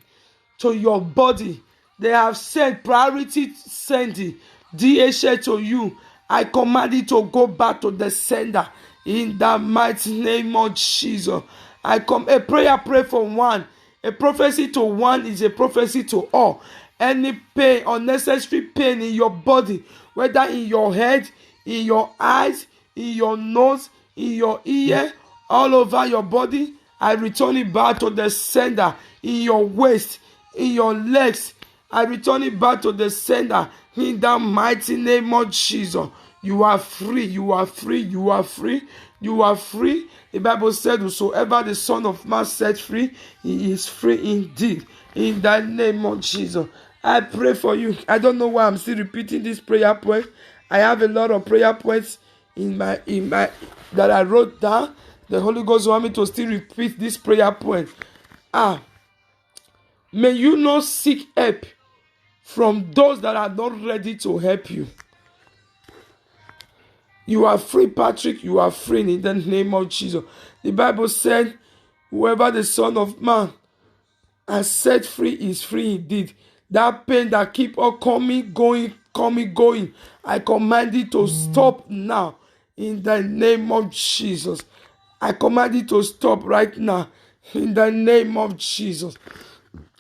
to your body, they have sent priority sending DHL to you. I command it to go back to the sender in the mighty name of Jesus. A prayer pray for one. A prophecy to one is a prophecy to all. Any pain, unnecessary pain in your body, whether in your head, in your eyes, in your nose, in your ear, all over your body, I return it back to the sender. In your waist, in your legs, I return it back to the sender. In the mighty name of Jesus. You are free, you are free, you are free, you are free. The Bible said, whosoever the Son of Man set free, he is free indeed. In the name of Jesus. I pray for you. I don't know why I'm still repeating this prayer point. I have a lot of prayer points in my that I wrote down. The Holy Ghost want me to still repeat this prayer point. May you not seek help from those that are not ready to help you. You are free, Patrick. You are free in the name of Jesus. The Bible said, whoever the Son of Man has set free is free indeed. That pain that keep on coming, going, I command it to stop now in the name of Jesus. I command it to stop right now in the name of Jesus.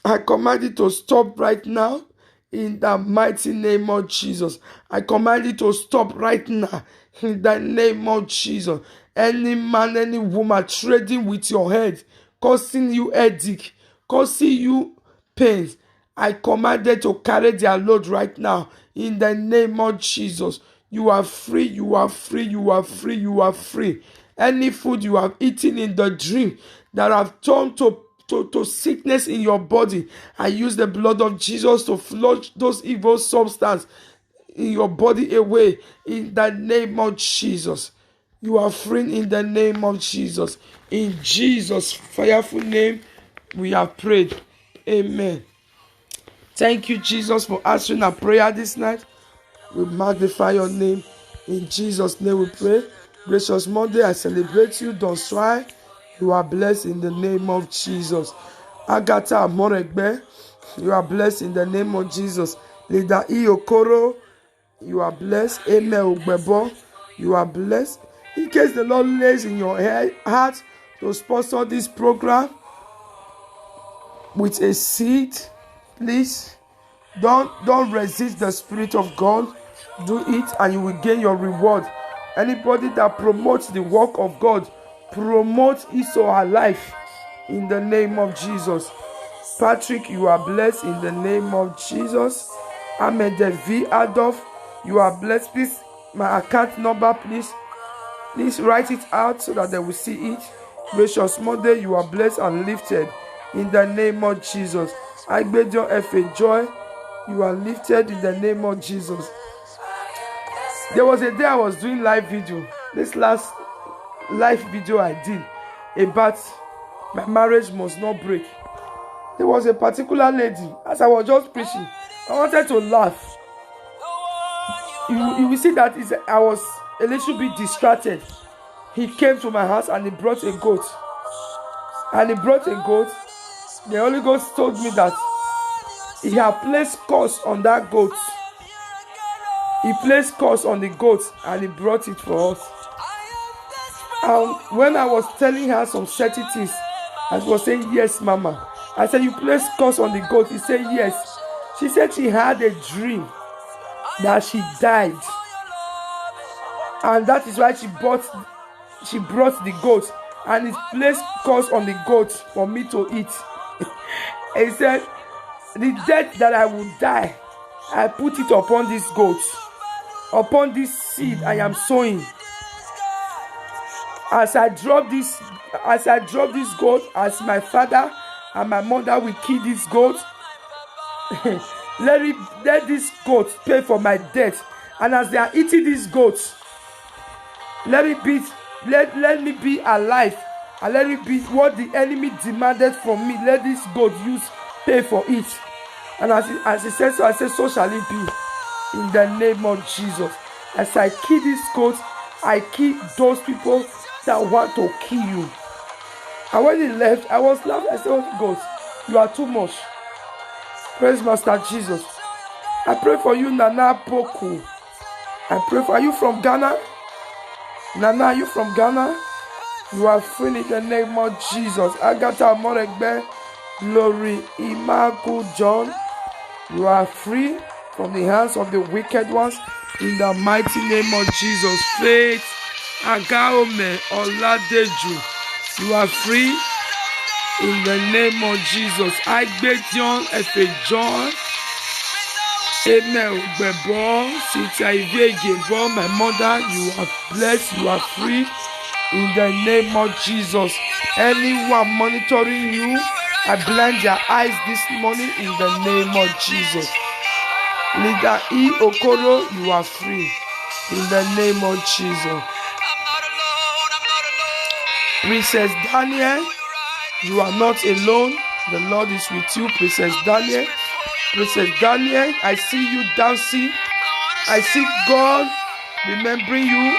I command it to stop right now in the mighty name of Jesus. I command it to stop right now in the name of Jesus. Any man, any woman trading with your head, causing you headache, causing you pains, I command them to carry their load right now in the name of Jesus. You are free, you are free, you are free, you are free. Any food you have eaten in the dream that have turned to sickness in your body, I use the blood of Jesus to flush those evil substances in your body away in the name of Jesus. You are free in the name of Jesus. In Jesus' fearful name, we have prayed. Amen. Thank you, Jesus, for answering our prayer this night. We magnify your name. In Jesus' name we pray. Gracious Monday, I celebrate you. Don't try. You are blessed in the name of Jesus. Agatha Amoregbe, you are blessed in the name of Jesus. Leader Iyokoro, you are blessed. Amen Ugbebo, you are blessed. In case the Lord lays in your heart to sponsor this program with a seed, please don't resist the Spirit of God. Do it and you will gain your reward Anybody that promotes the work of God, promote his or her life in the name of Jesus. Patrick, you are blessed in the name of Jesus. Ahmed V. Adolf, you are blessed. Please, my account number, please write it out so that they will see it. Gracious Mother, you are blessed and lifted in the name of Jesus. Agbedion F.A. Joy, you are lifted in the name of Jesus. There was a day I was doing live video. This last live video I did about my marriage must not break. There was a particular lady, as I was just preaching, I wanted to laugh. You will see that I was a little bit distracted. He came to my house and he brought a goat. The Holy Ghost told me that he had placed curse on that goat. He placed curse on the goat and he brought it for us. And when I was telling her some certain things, I was saying, yes, Mama. I said, you placed curse on the goat. He said, yes. She said she had a dream that she died. And that is why she brought the goat. And he placed curse on the goat for me to eat. He said, the death that I would die, I put it upon this goat. Upon this seed I am sowing. As I drop this goat, as my father and my mother will kill this goat, let this goat pay for my death. And as they are eating this goat, let me be alive, and let it be what the enemy demanded from me. Let this goat pay for it. And as he said so, I said, so shall it be. In the name of Jesus. As I kill this goat, I kill those people that want to kill you. And when he left, I was laughing. I said, oh God, you are too much. Praise Master Jesus. I pray for you, Nana Poku. I pray for you from Ghana. Nana, are you from Ghana? You are free in the name of Jesus. Agatha Moregbe, Glory, Imaku John. You are free from the hands of the wicked ones in the mighty name of Jesus. Faith Agaome Oladeju, you are free in the name of Jesus. Agbedion F.A. John, Emel Bebo, Cynthia Ivegebo, my mother, you are blessed, you are free in the name of Jesus. Anyone monitoring you, I blind their eyes this morning in the name of Jesus. Leader E. Okoro, you are free in the name of Jesus. Princess Daniel, you are not alone. The Lord is with you, Princess Daniel. Princess Daniel, I see you dancing. I see God remembering you,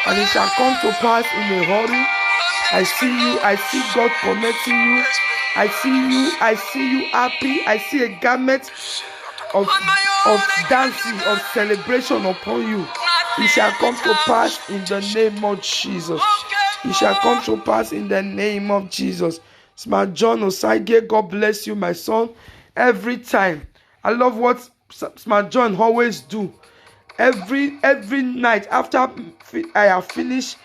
and it shall come to pass in a hurry. I see God connecting you. I see you happy. I see a garment of dancing, of celebration upon you. It shall come to pass in the name of Jesus. It shall come to pass in the name of Jesus. Smart John Osage, God bless you, my son. Every time, I love what Smart John always do. Every night after I have finished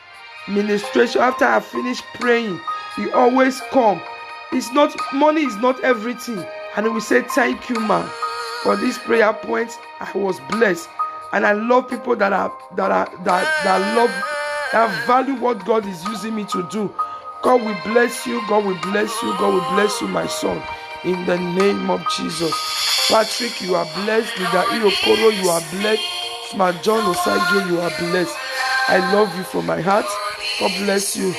ministration, after I have finished praying, he always come. Money is not everything, and he will say, thank you, man, for this prayer point. I was blessed, and I love people that value what God is using me to do. God will bless you. God will bless you. God will bless you, my son, in the name of Jesus. Patrick, you are blessed. Leader Irokoro, you are blessed. Smart John Osage, you are blessed. I love you from my heart. God bless you.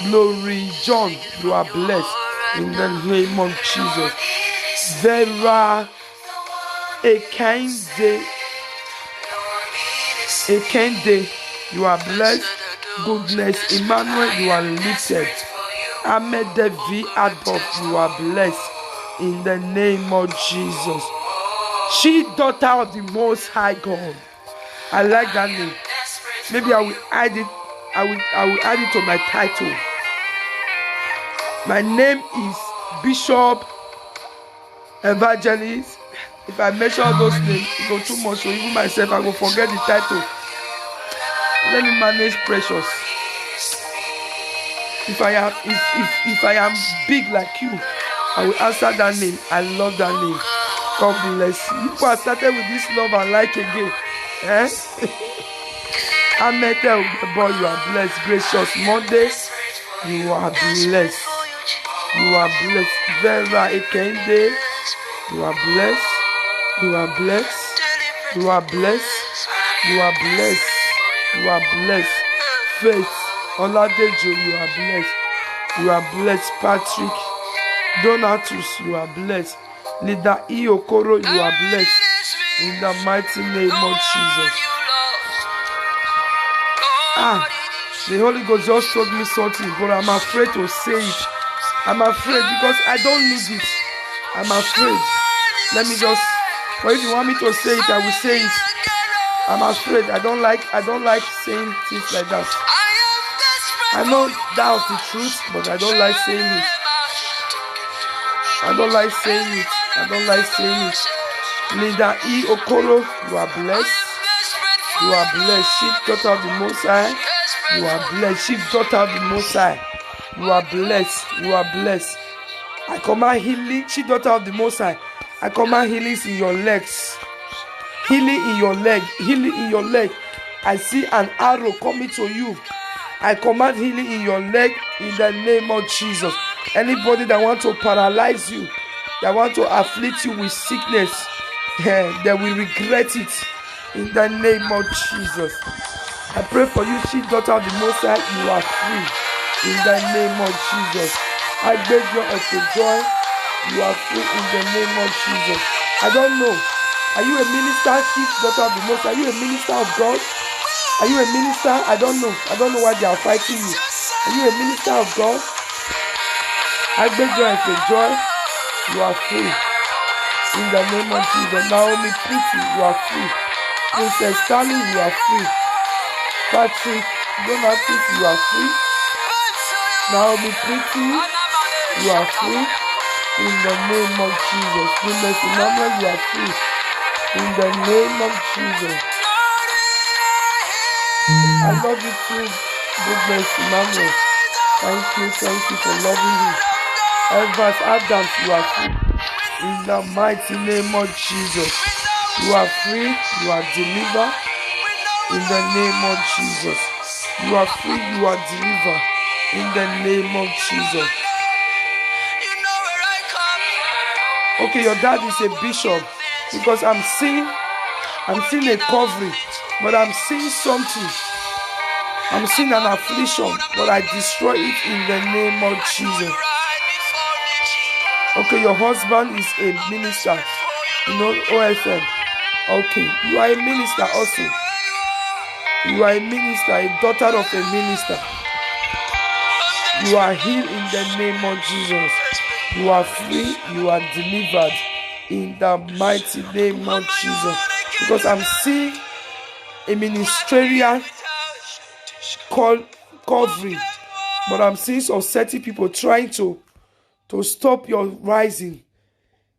Glory John, you are blessed in the name of Jesus. Vera Ekende, you are blessed. Goodness Emmanuel, you are lifted. Ahmed V. Adolf, you are blessed in the name of Jesus. She, daughter of the Most High God. I like that name. Maybe I will add it. I will add it to my title. My name is Bishop Evangelist. If I mention those names, it go too much. So even myself, I will forget the title. Let me manage Precious. If I am big like you, I will answer that name. I love that name. God bless you. People are started with this love and like again. Amete boy, you are blessed. Gracious Monday, you are blessed. You are blessed. Vera Ekende, you are blessed. You are blessed. You are blessed. You are blessed. You are blessed. Faith Oladejo, you are blessed. You are blessed. Patrick Donatus, you are blessed. Leader Iokoro, you are blessed. In the mighty name of Jesus. The Holy Ghost just told me something, but I'm afraid to say it. I'm afraid because I don't need it. I'm afraid. Let me just. But if you want me to say it, I will say it. I'm afraid. I don't like saying things like that. I know that's the truth, but I don't like saying it. I don't like saying it. I don't like saying it. Linda E. Okoro, you are blessed. You are blessed. Chief daughter of the Most High. You are blessed. Chief daughter of the Most High. You are blessed. You are blessed. I command healing. Chief daughter of the Most High. I command healings in your legs. Healing in your leg. Healing in your leg. I see an arrow coming to you. I command healing in your leg in the name of Jesus. Anybody that wants to paralyze you, that wants to afflict you with sickness, they will regret it in the name of Jesus. I pray for you, chief daughter of the Most High, you are free in the name of Jesus. I beg you of the joy, you are free in the name of Jesus. I don't know. Are you a minister, chief daughter of the Most High? Are you a minister of God? Are you a minister? I don't know. I don't know why they are fighting you. Are you a minister of God? I beg you of the joy, you are free in the name of Jesus. Naomi Pretty, you are free. Princess Stanley, you are free. Patrick Donatus, you are free. Naomi Pretty, you are free in the name of Jesus. Princess Emmanuel, you are free in the name of Jesus. I love you too, goodness Emmanuel. Thank you for loving me. Evans Adams, you are free in the mighty name of Jesus. You are free, you are delivered in the name of Jesus. You are free, you are delivered in the name of Jesus. Okay, your dad is a bishop because I'm seeing a covering, but I'm seeing something. I'm seeing an affliction, but I destroy it in the name of Jesus. Okay, your husband is a minister, OFM. Okay, you are a minister also. You are a minister, a daughter of a minister. You are healed in the name of Jesus. You are free, you are delivered in the mighty name of Jesus. Because I'm seeing a ministerial covering, but I'm seeing some certain people trying to stop your rising.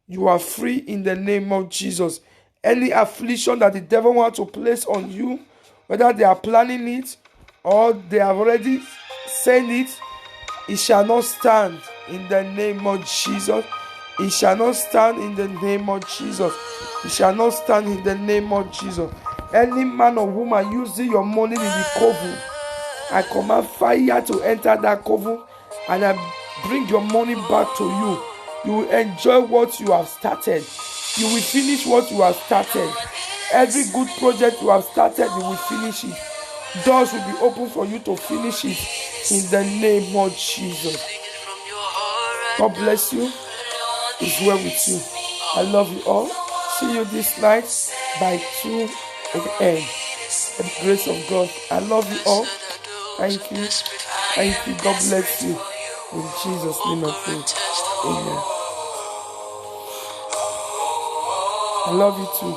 You are free in the name of Jesus. Any affliction that the devil wants to place on you, whether they are planning it or they have already sent it, it shall not stand in the name of Jesus. It shall not stand in the name of Jesus. It shall not stand in the name of Jesus. Any man or woman using your money in the coven, I command fire to enter that coven and I bring your money back to you. You will enjoy what you have started. You will finish what you have started. Every good project you have started, you will finish it. Doors will be open for you to finish it in the name of Jesus. God bless you. It's well with you. I love you all. See you this night by 2 a.m. By the grace of God. I love you all. Thank you. Thank you. God bless you. In Jesus' name I pray. Amen. I love you too.